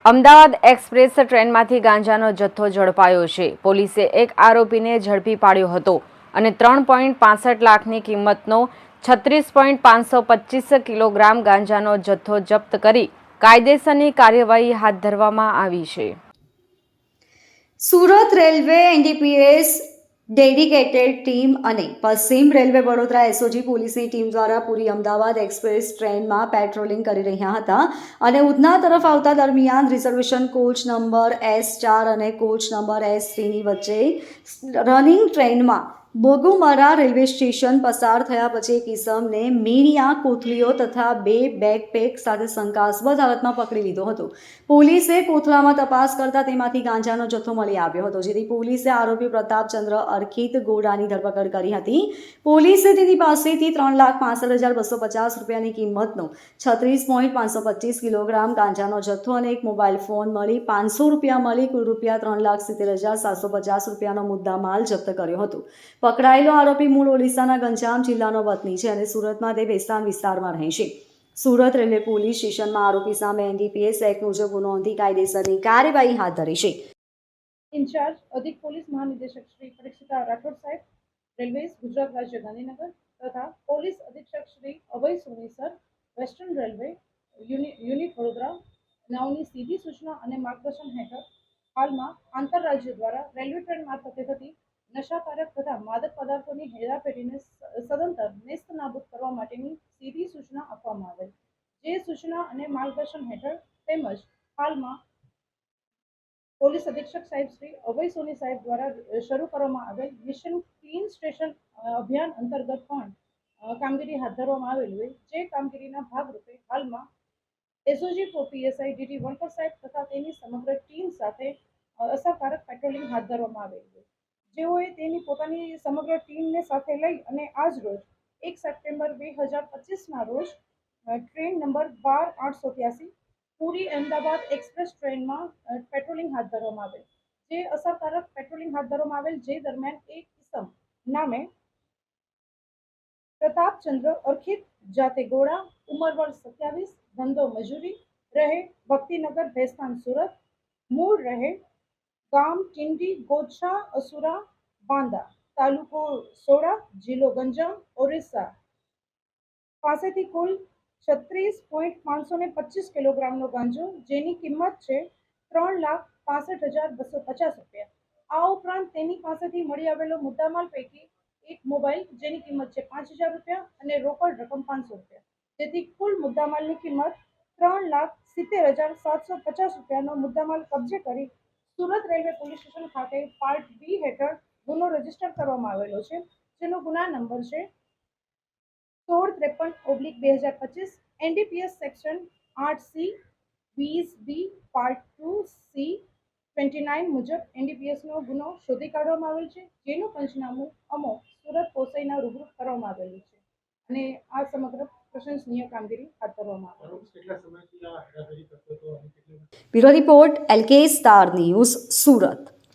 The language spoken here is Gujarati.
અમદાવાદ એક્સપ્રેસ ટ્રેનમાંથી ગાંજાનો જથ્થો ઝડપાયો છે। પોલીસે એક આરોપીને ઝડપી પાડ્યો હતો અને 3.65 લાખની કિંમતનો 36.525 કિલોગ્રામ ગાંજાનો જથ્થો જપ્ત કરી કાયદેસરની કાર્યવાહી હાથ ધરવામાં આવી છે। Surat railway NDPS dedicated team અને પશ્ચિમ રેલવે વડોદરા એસઓજી પોલીસની ટીમ દ્વારા પૂરી અમદાવાદ એક્સપ્રેસ ટ્રેનમાં પેટ્રોલિંગ કરી રહ્યા હતા અને ઉધના તરફ આવતા દરમિયાન રિઝર્વેશન કોચ નંબર S4 અને કોચ નંબર S3ની વચ્ચે રનિંગ ટ્રેનમાં બોગુમરા રેલવે સ્ટેશન પસાર થયા પછી એક ઇસમને મીણિયા કોથળીઓ તથા 2 બેકપેક સાથે શંકાસ્પદ હાલતમાં પકડી લીધો હતો। પોલીસે કોથળામાં તપાસ કરતા તેમાંથી ગાંજાનો જથ્થો મળી આવ્યો હતો, જેથી પોલીસે આરોપી પ્રતાપચંદ્ર અર્ખિત ગોડાની ધરપકડ કરી હતી। પોલીસે તેની પાસેથી 3,65,250 રૂપિયાની કિંમતનો 36.525 કિલોગ્રામ ગાંજાનો જથ્થો અને એક મોબાઈલ ફોન મળી 500 રૂપિયા મળી કુલ રૂપિયા 3,70,750 રૂપિયાનો મુદ્દામાલ જપ્ત કર્યો હતો। પકડાયેલો આરોપી મૂળ ઓડિશાના ગંજામ જિલ્લાનો વતની છે અને સુરતમાં તે વેસ્તાન વિસ્તારમાં રહે છે। સુરત રેલવે પોલીસ સ્ટેશનમાં આરોપી સામે એનડીપીએસ એક્ટ મુજબ ગુનો નોંધી કાયદેસરની કાર્યવાહી હાથ ધરી છે। इंचार्ज अधिक पुलिस महानिदेशक श्री परीक्षिता राठौड़ साहेब, रेलवे गुजरात राज्य गांधीनगर तथा पुलिस अधीक्षक Shri Abhay Soni sir, western railway unit Vadodara नावनी सीधी सूचना અને માર્ગદર્શન હેઠળ હાલમાં આંતરરાજ્ય દ્વારા રેલવે ટ્રેન મારફતે થતી નશાકારક તથા માદક પદાર્થોની હેરાફેરીને સદંતર નેસ્તનાબૂદ કરવા માટેની સીધી સૂચના આપવામાં આવેલ, જે સૂચના અને માર્ગદર્શન હેઠળ તેમજ હાલમાં પોલીસ અધિક્ષક સાહેબ શ્રી અભય સોની સાહેબ દ્વારા શરૂ કરવામાં આવેલ મિશન ક્લીન સ્ટેશન અભિયાન અંતર્ગત પણ કામગીરી હાથ ધરવામાં આવેલી હોય, જે કામગીરીના ભાગરૂપે હાલમાં એસઓજી પીએસઆઈ ડીટી વણકર સાહેબ તથા તેની સમગ્ર ટીમ સાથે અસરકારક પેટ્રોલિંગ હાથ ધરવામાં આવેલી હોય, જેઓએ તેની પોતાની સમગ્ર ટીમને સાથે લઈ અને આજ રોજ 1 સપ્ટેમ્બર 2025ના રોજ ટ્રેન નંબર 12-883 પૂરી અમદાવાદ એક્સપ્રેસ ટ્રેનમાં પેટ્રોલિંગ હાથ ધરવામાં આવેલ, જે અસરકારક પેટ્રોલિંગ હાથ ધરવામાં આવેલ, જે દરમિયાન એક ઇસમ નામે પ્રતાપચંદ્ર અર્ખિત જાતે ગોડા, ઉંમર વર્ષ 27, ધંધો મજૂરી, રહે ભક્તિનગર ભેસ્તાન સુરત, મૂળ રહે ગામ ટિંડી ગોછા અસુરા બાંદા, તાલુકો સોડા, જિલ્લો ગંજામ ઓરિસ્સા પાસેથી કુલ 36.525 કિલોગ્રામનો ગાંજો, જેની કિંમત છે 3,65,250 રૂપિયા। આ ઉપરાંત તેની પાસેથી મળી આવેલો મુદ્દામાલ પૈકી એક મોબાઈલ, જેની કિંમત છે 5,000 રૂપિયા અને રોકડ રકમ 500 રૂપિયા, જેથી કુલ મુદ્દામાલની કિંમત 3,70,750 રૂપિયાનો મુદ્દામાલ કબજે કરી સુરત રેલવે પોલીસ સ્ટેશન ખાતે પાર્ટ બી હેઠળ ગુનો રજીસ્ટર કરવામાં આવેલો છે, જેનો ગુના નંબર છે 1653/2025 NDPS section 8C 20B part 2C 29 મુજબ એનડીપીએસનો ગુનો શોધી કાઢવામાં આવેલ છે, જેનું પંચનામું અમો સુરત પોસઈના રૂબરૂ કરવામાં આવેલું છે અને આ સમગ્ર પ્રશંસનીય કામગીરી હાથ ધરવામાં આવેલી છે। Bureau report LK star news, Surat.